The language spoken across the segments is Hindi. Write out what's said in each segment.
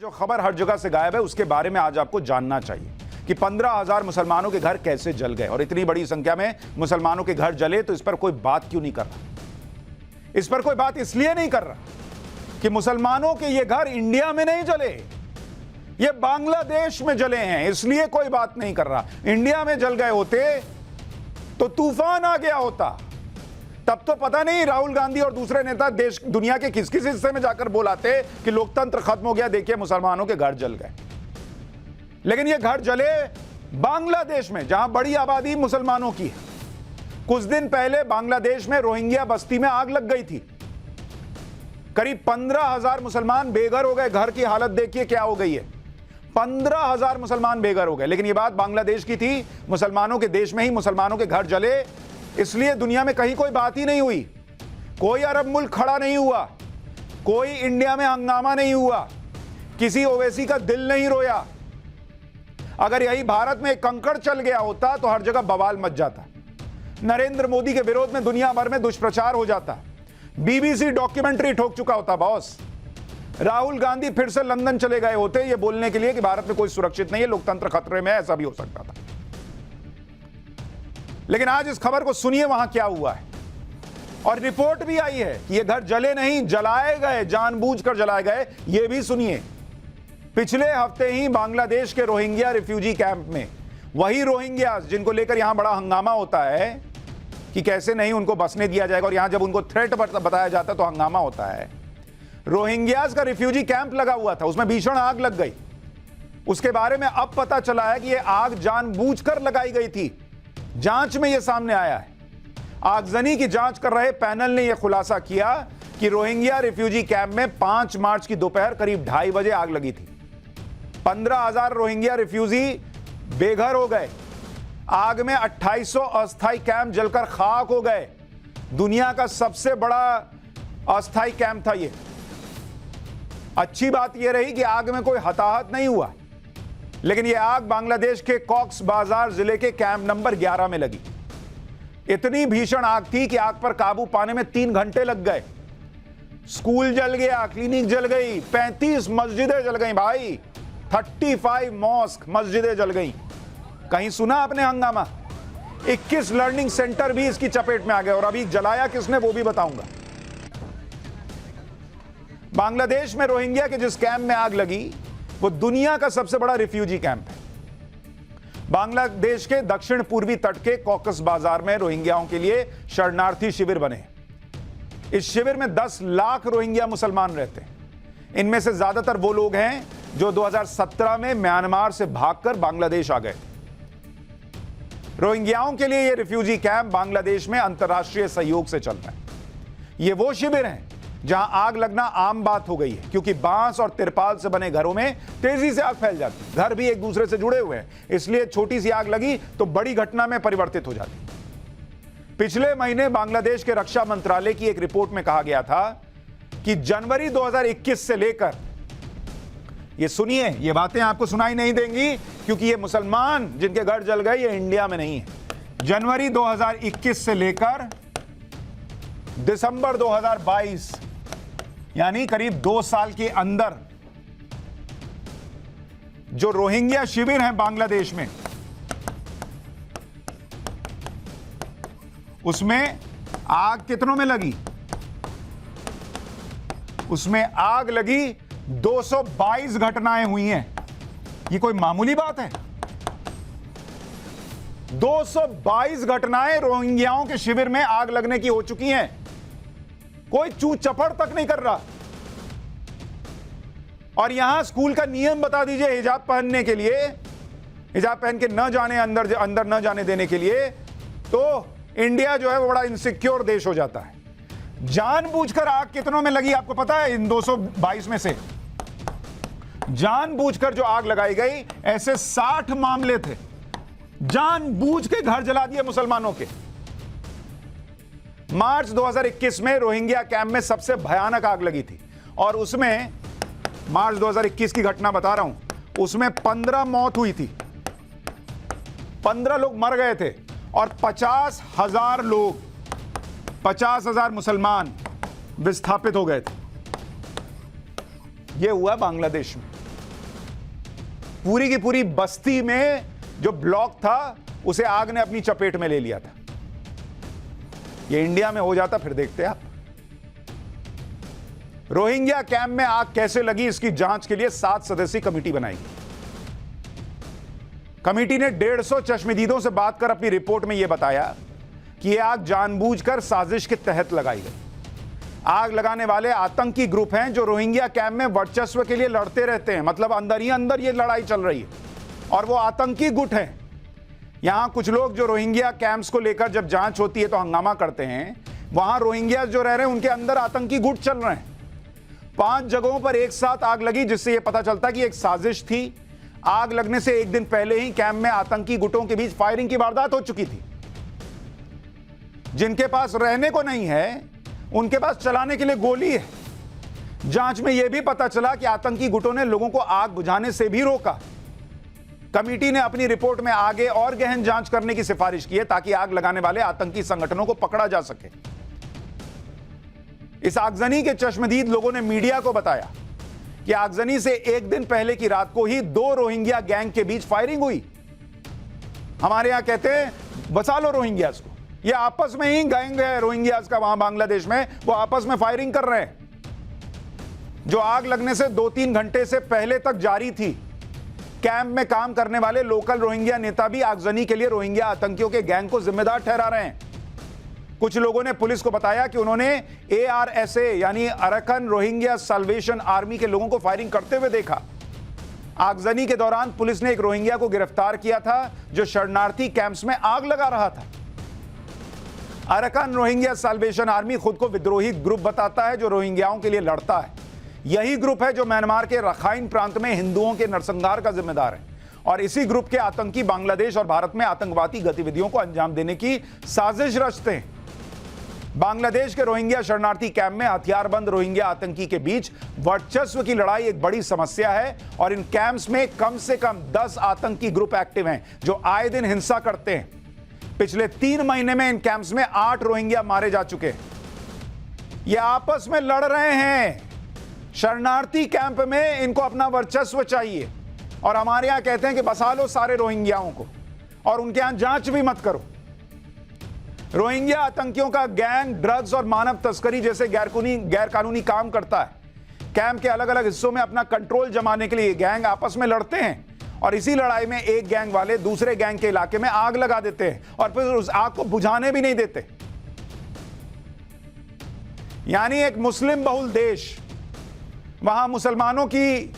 जो खबर हर जगह से गायब है उसके बारे में आज आपको जानना चाहिए कि 15,000 मुसलमानों के घर कैसे जल गए और इतनी बड़ी संख्या में मुसलमानों के घर जले, तो इस पर कोई बात क्यों नहीं कर रहा? इस पर कोई बात इसलिए नहीं कर रहा कि मुसलमानों के ये घर इंडिया में नहीं जले, ये बांग्लादेश में जले हैं, इसलिए कोई बात नहीं कर रहा। इंडिया में जल गए होते तो तूफान आ गया होता, तब तो पता नहीं राहुल गांधी और दूसरे नेता देश दुनिया के किस किस हिस्से में जाकर बोलाते कि लोकतंत्र खत्म हो गया, देखिए मुसलमानों के घर जल गए। लेकिन ये घर जले बांग्लादेश में, जहां बड़ी आबादी मुसलमानों की है। कुछ दिन पहले बांग्लादेश में रोहिंग्या बस्ती में आग लग गई थी, करीब 15,000 मुसलमान बेघर हो गए। घर की हालत देखिए क्या हो गई है, 15,000 मुसलमान बेघर हो गए। लेकिन ये बात बांग्लादेश की थी, मुसलमानों के देश में ही मुसलमानों के घर जले, इसलिए दुनिया में कहीं कोई बात ही नहीं हुई, कोई अरब मुल्क खड़ा नहीं हुआ, कोई इंडिया में हंगामा नहीं हुआ, किसी ओवैसी का दिल नहीं रोया। अगर यही भारत में एक कंकड़ चल गया होता तो हर जगह बवाल मच जाता, नरेंद्र मोदी के विरोध में दुनिया भर में दुष्प्रचार हो जाता, बीबीसी डॉक्यूमेंट्री ठोक चुका होता बॉस। राहुल गांधी फिर से लंदन चले गए होते ये बोलने के लिए कि भारत में कोई सुरक्षित नहीं है, लोकतंत्र खतरे में है, ऐसा भी हो सकता था। लेकिन आज इस खबर को सुनिए वहां क्या हुआ है, और रिपोर्ट भी आई है कि ये घर जले नहीं, जलाए गए, जानबूझकर जलाए गए। ये भी सुनिए, पिछले हफ्ते ही बांग्लादेश के रोहिंग्या रिफ्यूजी कैंप में, वही रोहिंग्या जिनको लेकर यहां बड़ा हंगामा होता है कि कैसे नहीं उनको बसने दिया जाएगा, और यहां जब उनको थ्रेट बताया जाता है तो हंगामा होता है। रोहिंग्यास का रिफ्यूजी कैंप लगा हुआ था, उसमें भीषण आग लग गई। उसके बारे में अब पता चला है कि यह आग जानबूझकर लगाई गई थी। जांच में यह सामने आया है। आगजनी की जांच कर रहे पैनल ने यह खुलासा किया कि रोहिंग्या रिफ्यूजी कैंप में 5 मार्च की दोपहर करीब 2:30 बजे आग लगी थी। 15,000 रोहिंग्या रिफ्यूजी बेघर हो गए। आग में 2800 अस्थायी कैंप जलकर खाक हो गए। दुनिया का सबसे बड़ा अस्थायी कैंप था ये। अच्छी बात यह रही कि आग में कोई हताहत नहीं हुआ, लेकिन यह आग बांग्लादेश के कॉक्स बाजार जिले के कैंप नंबर 11 में लगी। इतनी भीषण आग थी कि आग पर काबू पाने में 3 घंटे लग गए। स्कूल जल गया, क्लिनिक जल गई, 35 मस्जिदें जल गई भाई, 35 मॉस्क मस्जिदें जल गई। कहीं सुना आपने हंगामा? 21 लर्निंग सेंटर भी इसकी चपेट में आ गए, और अभी जलाया किसने वो भी बताऊंगा। बांग्लादेश में रोहिंग्या के जिस कैंप में आग लगी वो दुनिया का सबसे बड़ा रिफ्यूजी कैंप है। बांग्लादेश के दक्षिण पूर्वी तट के कॉकस बाजार में रोहिंग्याओं के लिए शरणार्थी शिविर बने। इस शिविर में 10 लाख रोहिंग्या मुसलमान रहते हैं। इनमें से ज्यादातर वो लोग हैं जो 2017 में म्यांमार से भागकर बांग्लादेश आ गए थे। रोहिंग्याओं के लिए यह रिफ्यूजी कैंप बांग्लादेश में अंतर्राष्ट्रीय सहयोग से चल रहा है। ये वो शिविर हैं जहां आग लगना आम बात हो गई है, क्योंकि बांस और तिरपाल से बने घरों में तेजी से आग फैल जाती है। घर भी एक दूसरे से जुड़े हुए हैं, इसलिए छोटी सी आग लगी तो बड़ी घटना में परिवर्तित हो जाती। पिछले महीने बांग्लादेश के रक्षा मंत्रालय की एक रिपोर्ट में कहा गया था कि जनवरी 2021 से लेकर, ये सुनिए, ये बातें आपको सुनाई नहीं देंगी क्योंकि ये मुसलमान जिनके घर जल गए ये इंडिया में नहीं है। जनवरी 2021 से लेकर दिसंबर 2022, यानी करीब 2 साल के अंदर, जो रोहिंग्या शिविर हैं बांग्लादेश में, उसमें आग कितनों में लगी? उसमें आग लगी 222 घटनाएं हुई हैं। ये कोई मामूली बात है? 222 घटनाएं रोहिंग्याओं के शिविर में आग लगने की हो चुकी हैं। कोई चू चपड़ तक नहीं कर रहा। और यहां स्कूल का नियम बता दीजिए हिजाब पहनने के लिए, हिजाब पहन के न जाने, अंदर न जाने देने के लिए, तो इंडिया जो है वो बड़ा इनसिक्योर देश हो जाता है। जानबूझकर आग कितनों में लगी आपको पता है? इन 222 में से जानबूझकर जो आग लगाई गई, ऐसे 60 मामले थे। जानबूझ के घर जला दिए मुसलमानों के। मार्च 2021 में रोहिंग्या कैंप में सबसे भयानक आग लगी थी, और उसमें, मार्च 2021 की घटना बता रहा हूं, उसमें 15 मौत हुई थी, 15 लोग मर गए थे, और 50,000 लोग, 50,000 मुसलमान विस्थापित हो गए थे। यह हुआ बांग्लादेश में। पूरी की पूरी बस्ती में जो ब्लॉक था उसे आग ने अपनी चपेट में ले लिया था। ये इंडिया में हो जाता, फिर देखते आप। रोहिंग्या कैंप में आग कैसे लगी, इसकी जांच के लिए 7 सदस्यीय कमेटी बनाएगी। कमेटी ने 150 चश्मदीदों से बात कर अपनी रिपोर्ट में यह बताया कि यह आग जानबूझकर साजिश के तहत लगाई गई। आग लगाने वाले आतंकी ग्रुप हैं जो रोहिंग्या कैंप में वर्चस्व के लिए लड़ते रहते हैं, मतलब अंदर ही अंदर यह लड़ाई चल रही है और वो आतंकी गुट हैं। यहां कुछ लोग जो रोहिंग्या कैंप्स को लेकर जब जांच होती है तो हंगामा करते हैं, वहां रोहिंग्या जो रह रहे हैं उनके अंदर आतंकी गुट चल रहे हैं। 5 जगहों पर एक साथ आग लगी, जिससे यह पता चलता कि एक साजिश थी। आग लगने से एक दिन पहले ही कैंप में आतंकी गुटों के बीच फायरिंग की वारदात हो चुकी थी। जिनके पास रहने को नहीं है उनके पास चलाने के लिए गोली है। जांच में यह भी पता चला कि आतंकी गुटों ने लोगों को आग बुझाने से भी रोका। कमेटी ने अपनी रिपोर्ट में आगे और गहन जांच करने की सिफारिश की है ताकि आग लगाने वाले आतंकी संगठनों को पकड़ा जा सके। इस आगजनी के चश्मदीद लोगों ने मीडिया को बताया कि आगजनी से एक दिन पहले की रात को ही 2 रोहिंग्या गैंग के बीच फायरिंग हुई। हमारे यहां कहते हैं बचा लो रोहिंग्यास को। ये आपस में ही गैंग है रोहिंग्यास का, वहां बांग्लादेश में वो आपस में फायरिंग कर रहे हैं, जो आग लगने से 2-3 घंटे से पहले तक जारी थी। कैंप में काम करने वाले लोकल रोहिंग्या नेता भी आगजनी के लिए रोहिंग्या आतंकियों के गैंग को जिम्मेदार ठहरा रहे हैं। कुछ लोगों ने पुलिस को बताया कि उन्होंने ARSA यानी अरकन रोहिंग्या साल्वेशन आर्मी के लोगों को फायरिंग करते हुए देखा। आगजनी के दौरान पुलिस ने एक रोहिंग्या को गिरफ्तार किया था जो शरणार्थी कैंप्स में आग लगा रहा था। अरकन रोहिंग्या साल्वेशन आर्मी खुद को विद्रोही ग्रुप बताता है जो रोहिंग्याओं के लिए लड़ता है। यही ग्रुप है जो म्यांमार के रखाइन प्रांत में हिंदुओं के नरसंहार का जिम्मेदार है और इसी ग्रुप के आतंकी बांग्लादेश और भारत में आतंकवादी गतिविधियों को अंजाम देने की साजिश रचते हैं। बांग्लादेश के रोहिंग्या शरणार्थी कैंप में हथियारबंद रोहिंग्या आतंकी के बीच वर्चस्व की लड़ाई एक बड़ी समस्या है और इन कैंप्स में कम से कम 10 आतंकी ग्रुप एक्टिव हैं जो आए दिन हिंसा करते हैं। पिछले 3 महीने में इन कैंप्स में 8 रोहिंग्या मारे जा चुके हैं। ये आपस में लड़ रहे हैं। शरणार्थी कैंप में इनको अपना वर्चस्व चाहिए और हमारे यहां कहते हैं कि बसा लो सारे रोहिंग्याओं को और उनके यहां जांच भी मत करो। रोहिंग्या आतंकियों का गैंग ड्रग्स और मानव तस्करी जैसे गैर कानूनी काम करता है। कैंप के अलग अलग हिस्सों में अपना कंट्रोल जमाने के लिए गैंग आपस में लड़ते हैं और इसी लड़ाई में एक गैंग वाले दूसरे गैंग के इलाके में आग लगा देते हैं और फिर उस आग को बुझाने भी नहीं देते। यानी एक मुस्लिम बहुल देश, वहां मुसलमानों की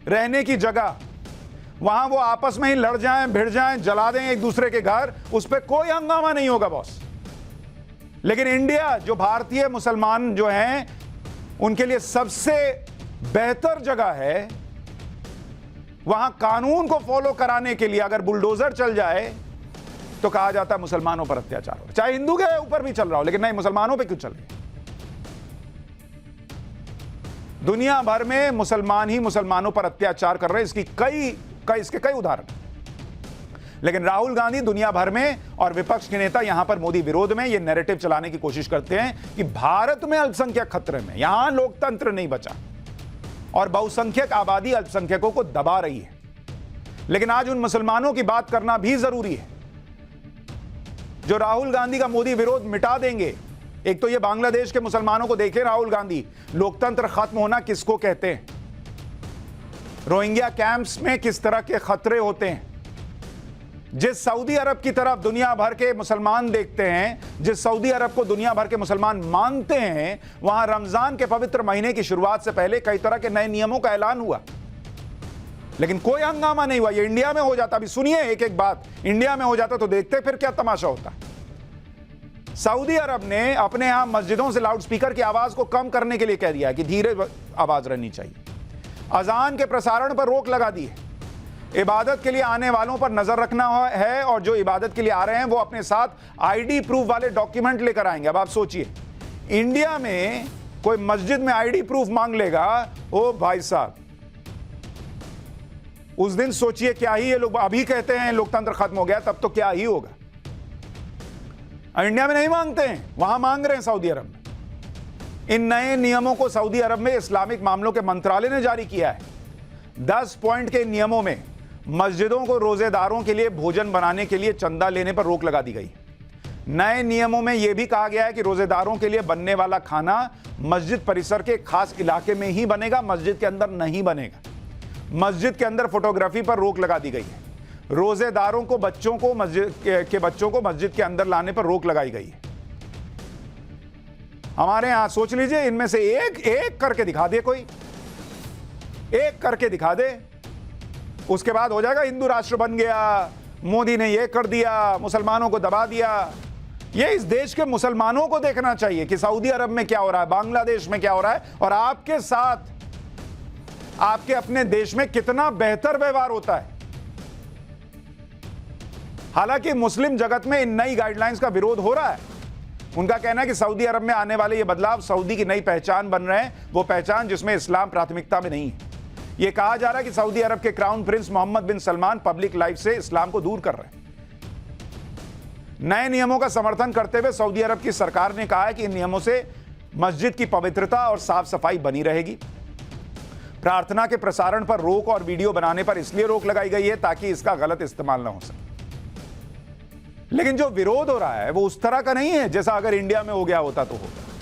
रहने की जगह, वहां वो आपस में ही लड़ जाएं, भिड़ जाएं, जला दें एक दूसरे के घर, उस पर कोई हंगामा नहीं होगा बॉस। लेकिन इंडिया जो भारतीय मुसलमान जो हैं उनके लिए सबसे बेहतर जगह है, वहां कानून को फॉलो कराने के लिए अगर बुलडोजर चल जाए तो कहा जाता है मुसलमानों पर अत्याचार हो, चाहे हिंदू के ऊपर भी चल रहा हो, लेकिन नहीं, मुसलमानों पे क्यों चल रही है? दुनिया भर में मुसलमान ही मुसलमानों पर अत्याचार कर रहे हैं। इसके कई उदाहरण। लेकिन राहुल गांधी दुनिया भर में और विपक्ष के नेता यहां पर मोदी विरोध में यह नैरेटिव चलाने की कोशिश करते हैं कि भारत में अल्पसंख्यक खतरे में, यहां लोकतंत्र नहीं बचा और बहुसंख्यक आबादी अल्पसंख्यकों को दबा रही है। लेकिन आज उन मुसलमानों की बात करना भी जरूरी है जो राहुल गांधी का मोदी विरोध मिटा देंगे। एक तो ये बांग्लादेश के मुसलमानों को देखें राहुल गांधी, लोकतंत्र खत्म होना किसको कहते हैं, रोहिंग्या कैंप्स में किस तरह के खतरे होते हैं। जिस सऊदी अरब की तरफ दुनिया भर के मुसलमान देखते हैं, जिस सऊदी अरब को दुनिया भर के मुसलमान मानते हैं, वहां रमजान के पवित्र महीने की शुरुआत से पहले कई तरह के नए नियमों का ऐलान हुआ, लेकिन कोई हंगामा नहीं हुआ। ये इंडिया में हो जाता, अभी सुनिए एक एक बात, इंडिया में हो जाता तो देखते फिर क्या तमाशा होता। सऊदी अरब ने अपने यहां मस्जिदों से लाउडस्पीकर की आवाज को कम करने के लिए कह दिया कि धीरे आवाज रहनी चाहिए। अजान के प्रसारण पर रोक लगा दी है। इबादत के लिए आने वालों पर नजर रखना है और जो इबादत के लिए आ रहे हैं वो अपने साथ आईडी प्रूफ वाले डॉक्यूमेंट लेकर आएंगे। अब आप सोचिए, इंडिया में कोई मस्जिद में आईडी प्रूफ मांग लेगा, ओ भाई साहब, उस दिन सोचिए क्या ही ये लोग अभी कहते हैं लोकतंत्र खत्म हो गया, तब तो क्या ही होगा। इंडिया में नहीं मांगते हैं, वहां मांग रहे हैं सऊदी अरब में। इन नए नियमों को सऊदी अरब में इस्लामिक मामलों के मंत्रालय ने जारी किया है। 10 पॉइंट के नियमों में मस्जिदों को रोजेदारों के लिए भोजन बनाने के लिए चंदा लेने पर रोक लगा दी गई। नए नियमों में यह भी कहा गया है कि रोजेदारों के लिए बनने वाला खाना मस्जिद परिसर के खास इलाके में ही बनेगा, मस्जिद के अंदर नहीं बनेगा। मस्जिद के अंदर फोटोग्राफी पर रोक लगा दी गई है। रोजेदारों को बच्चों को मस्जिद के अंदर लाने पर रोक लगाई गई है। हमारे यहां सोच लीजिए, इनमें से एक करके दिखा दे, कोई एक करके दिखा दे, उसके बाद हो जाएगा हिंदू राष्ट्र बन गया, मोदी ने यह कर दिया, मुसलमानों को दबा दिया। यह इस देश के मुसलमानों को देखना चाहिए कि सऊदी अरब में क्या हो रहा है, बांग्लादेश में क्या हो रहा है, और आपके साथ आपके अपने देश में कितना बेहतर व्यवहार होता है। हालांकि मुस्लिम जगत में इन नई गाइडलाइंस का विरोध हो रहा है। उनका कहना है कि सऊदी अरब में आने वाले ये बदलाव सऊदी की नई पहचान बन रहे हैं, वो पहचान जिसमें इस्लाम प्राथमिकता में नहीं है। यह कहा जा रहा है कि सऊदी अरब के क्राउन प्रिंस मोहम्मद बिन सलमान पब्लिक लाइफ से इस्लाम को दूर कर रहे हैं। नए नियमों का समर्थन करते हुए सऊदी अरब की सरकार ने कहा है कि इन नियमों से मस्जिद की पवित्रता और साफ सफाई बनी रहेगी। प्रार्थना के प्रसारण पर रोक और वीडियो बनाने पर इसलिए रोक लगाई गई है ताकि इसका गलत इस्तेमाल ना हो सके। लेकिन जो विरोध हो रहा है वो उस तरह का नहीं है जैसा अगर इंडिया में हो गया होता तो होता।